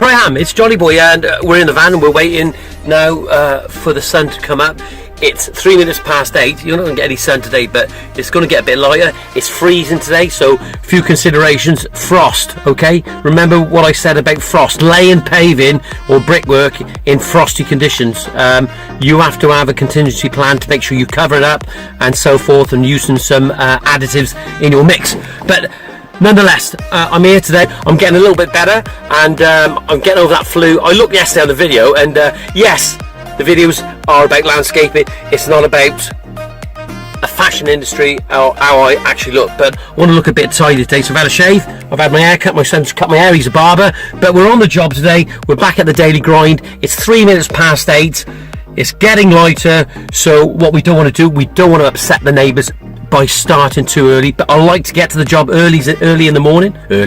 I am, it's Johnyboy, and we're in the van and we're waiting now for the sun to come up. It's 3 minutes past 8. You're not going to get any sun today, but it's going to get a bit lighter. It's freezing today, so a few considerations. Frost, okay? Remember what I said about frost. Laying paving or brickwork in frosty conditions. You have to have a contingency plan to make sure you cover it up and so forth, and using some additives in your mix. But nonetheless, I'm here today. I'm getting a little bit better, and I'm getting over that flu. I looked yesterday on the video, and yes, the videos are about landscaping. It's not about a fashion industry or how I actually look, but I want to look a bit tidy today. So I've had a shave, I've had my hair cut, my son's cut my hair, he's a barber, but we're on the job today. We're back at the daily grind. It's 3 minutes past 8. It's getting lighter, so what we don't want to do, we don't want to upset the neighbours by starting too early, but I like to get to the job early in the morning. I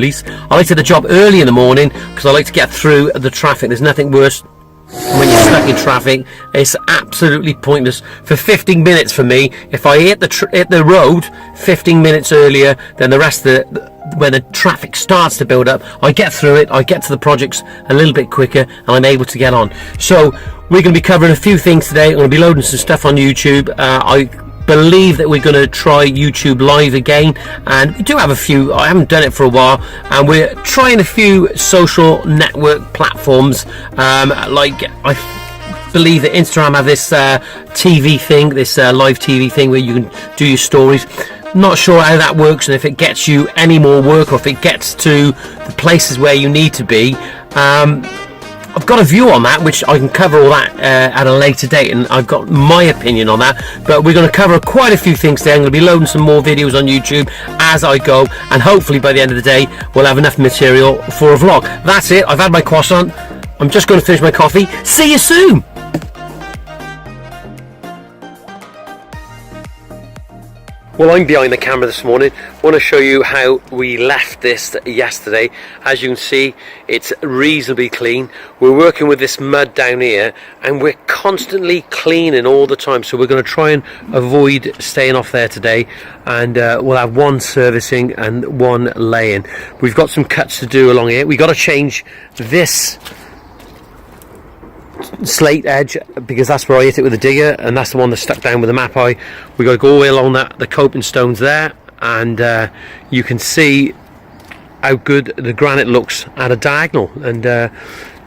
like to get the job early in the morning because I like to get through the traffic. There's nothing worse when you're stuck in traffic. It's absolutely pointless. For 15 minutes for me, if I hit the road 15 minutes earlier than the rest of when the traffic starts to build up, I get through it, I get to the projects a little bit quicker, and I'm able to get on. So we're going to be covering a few things today. I'm going to be loading some stuff on YouTube. I believe that we're going to try YouTube live again, and we do have a few. I haven't done it for a while, and we're trying a few social network platforms, like I believe that Instagram have this TV thing, this live TV thing where you can do your stories. Not sure how that works, and if it gets you any more work, or if it gets to the places where you need to be. I've got a view on that, which I can cover all that at a later date, and I've got my opinion on that. But we're going to cover quite a few things today. I'm going to be loading some more videos on YouTube as I go, and hopefully by the end of the day we'll have enough material for a vlog. That's it. I've had my croissant. I'm just going to finish my coffee. See you soon. Well, I'm behind the camera this morning. I want to show you how we left this yesterday. As you can see, it's reasonably clean. We're working with this mud down here, and we're constantly cleaning all the time. So we're going to try and avoid staying off there today, and we'll have one servicing and one laying. We've got some cuts to do along here. We've got to change this slate edge because that's where I hit it with the digger, and that's the one that's stuck down with the Mapei. We got to go all the way along the coping stones there, and you can see how good the granite looks at a diagonal, and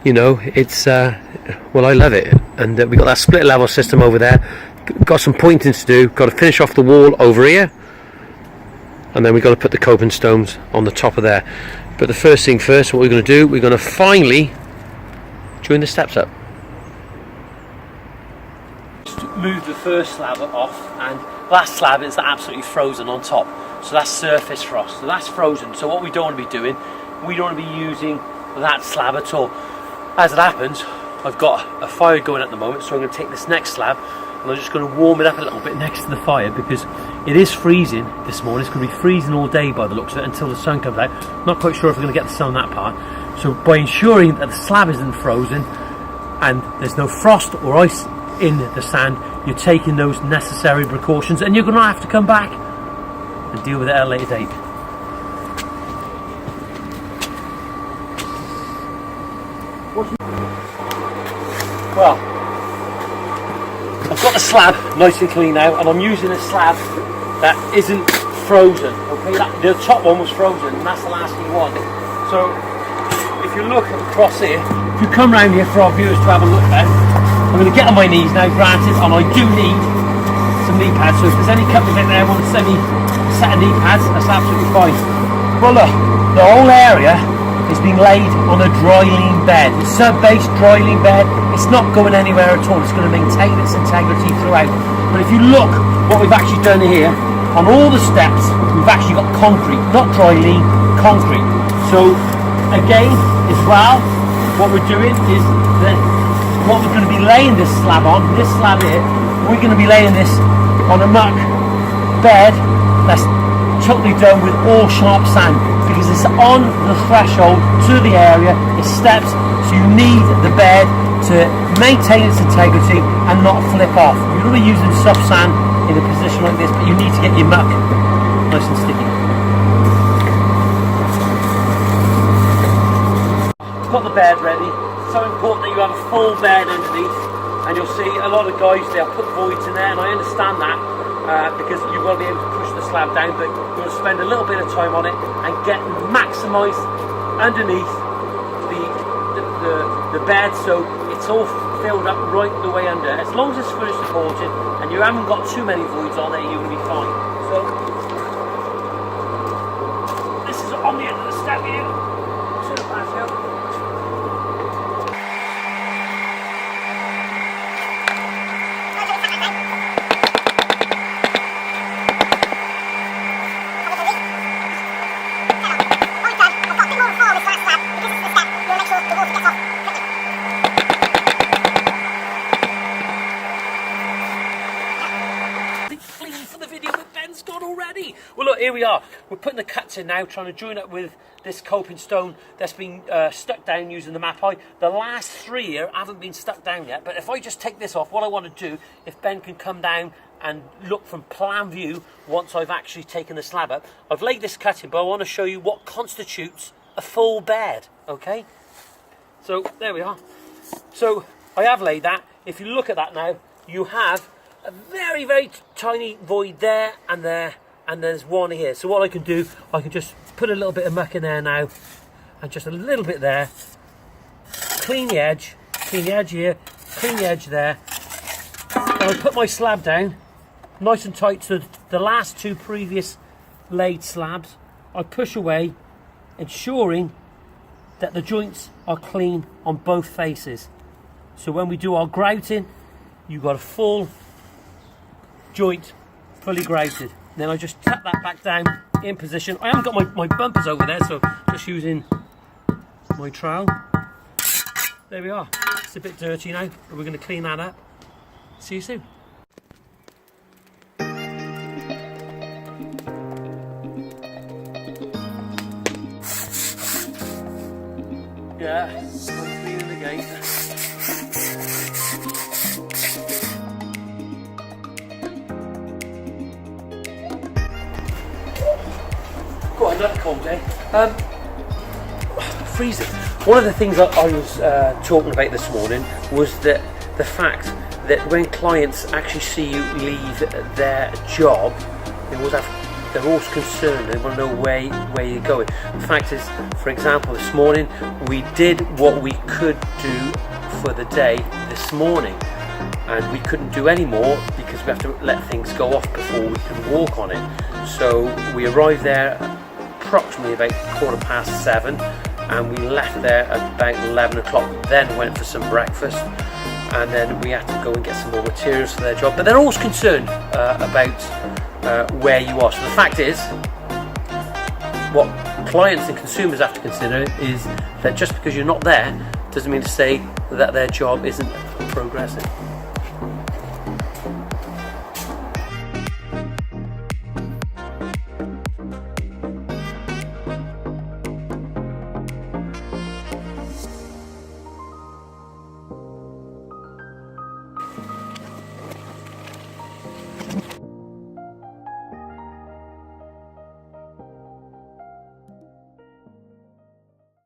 you know, it's well, I love it. And we got that split level system over there. Got some pointing to do. Got to finish off the wall over here, and then we've got to put the coping stones on the top of there. But the first thing first, what we're going to do, we're going to finally join the steps up. Move the first slab off, and that slab is absolutely frozen on top, so that's surface frost, so that's frozen. So what we don't want to be doing, we don't want to be using that slab at all. As it happens, I've got a fire going at the moment, so I'm going to take this next slab and I'm just going to warm it up a little bit next to the fire, because it is freezing this morning. It's going to be freezing all day by the looks of it until the sun comes out. Not quite sure if we're going to get the sun on that part. So by ensuring that the slab isn't frozen and there's no frost or ice in the sand, you're taking those necessary precautions, and you're going to have to come back and deal with it at a later date. Well, I've got the slab nice and clean now, and I'm using a slab that isn't frozen. Okay, the top one was frozen, and that's the last one. So if you look across here, if you come round here for our viewers to have a look at, I'm going to get on my knees now, granted, and I do need some knee pads, so if there's any couples out there who want to send me a set of knee pads, that's absolutely fine. Well look, the whole area is being laid on a dry lean bed. It's sub-based dry lean bed. It's not going anywhere at all. It's going to maintain its integrity throughout. But if you look what we've actually done here, on all the steps, we've actually got concrete, not dry lean, concrete. So again, as well, what we're doing is that what we're going to be laying this slab on, this slab here, we're going to be laying this on a muck bed that's totally done with all sharp sand, because it's on the threshold to the area, it steps, so you need the bed to maintain its integrity and not flip off. You're going to be using soft sand in a position like this, but you need to get your muck nice and sticky. Got the bed ready. bed underneath, and you'll see a lot of guys, they'll put voids in there, and I understand that because you will be able to push the slab down, but you'll spend a little bit of time on it and get maximised underneath the bed, so it's all filled up right the way under. As long as it's fully supported and you haven't got too many voids on there, you're going to be fine. So this is on the end of the step here to the patio. Already. Well, look, here we are. We're putting the cuts in now, trying to join up with this coping stone that's been stuck down using the Mapei. The last 3 here haven't been stuck down yet, but if I just take this off, what I want to do, if Ben can come down and look from plan view once I've actually taken the slab up. I've laid this cut in, but I want to show you what constitutes a full bed, okay? So, there we are. So, I have laid that. If you look at that now, you have a very, very tiny void there, and there's one here. So what I can do, I can just put a little bit of muck in there now, and just a little bit there. Clean the edge here, clean the edge there. And I put my slab down, nice and tight to the last 2 previous laid slabs. I push away, ensuring that the joints are clean on both faces. So when we do our grouting, you've got a full joint fully grouted. Then I just tap that back down in position. I haven't got my bumpers over there, so just using my trowel. There we are. It's a bit dirty now, but we're going to clean that up. See you soon. Yeah, I'm cleaning the gate. Quite another cold day. Freezing. One of the things that I was talking about this morning was that the fact that when clients actually see you leave their job, they're always concerned. They want to know where you're going. The fact is, for example, this morning we did what we could do for the day this morning, and we couldn't do any more because we have to let things go off before we can walk on it. So we arrived there approximately about 7:15, and we left there at about 11 o'clock, then went for some breakfast, and then we had to go and get some more materials for their job. But they're always concerned about where you are. So the fact is, what clients and consumers have to consider is that just because you're not there doesn't mean to say that their job isn't progressing.